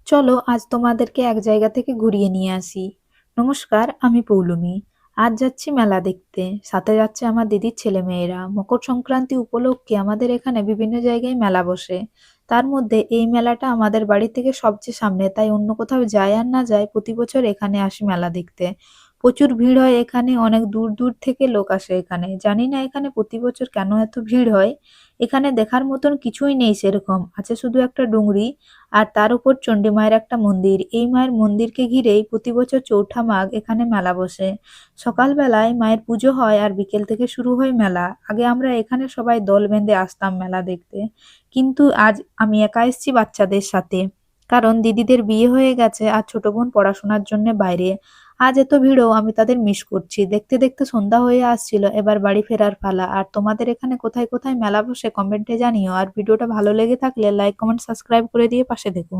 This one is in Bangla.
চলো আজ তোমাদেরকে এক জায়গা থেকে ঘুরিয়ে নিয়ে আসি। নমস্কার, আমি পৌলমী। আজ যাচ্ছি মেলা দেখতে, সাথে যাচ্ছে আমার দিদির ছেলে মেয়েরা। মকর সংক্রান্তি উপলক্ষে আমাদের এখানে বিভিন্ন জায়গায় মেলা বসে। তার মধ্যে এই মেলাটা আমাদের বাড়ি থেকে সবচেয়ে সামনে, তাই অন্য কোথাও যায় আর না যায় প্রতি বছর এখানে আসি মেলা দেখতে। প্রচুর ভিড় হয় এখানে, অনেক দূর দূর থেকে লোক আসে এখানে। জানি না এখানে প্রতি বছর কেন এত ভিড় হয়। এখানে দেখার মতন কিছুই নেই সেরকম, আছে শুধু একটা ডুংরি আর তার উপর চণ্ডী মায়ের একটা মন্দির। এই মায়ের মন্দিরকে ঘিরেই প্রতি বছর চৌঠা মাঘ এখানে মেলা বসে। সকালবেলায় মায়ের পুজো হয় আর বিকেল থেকে শুরু হয় মেলা। আগে আমরা এখানে সবাই দল বেঁধে আসতাম মেলা দেখতে, কিন্তু আজ আমি একা এসেছি বাচ্চাদের সাথে, কারণ দিদিদের বিয়ে হয়ে গেছে আর ছোট বোন পড়াশোনার জন্য বাইরে। আজ এত ভিড়ও আমি তাদের মিস করছি। দেখতে দেখতে সন্ধ্যা হয়ে আসছিল, এবার বাড়ি ফেরার পালা। আর তোমাদের এখানে কোথায় কোথায় মেলা বসে কমেন্টে জানিও, আর ভিডিওটা ভালো লেগে থাকলে লাইক কমেন্ট সাবস্ক্রাইব করে দিয়ে পাশে দেখো।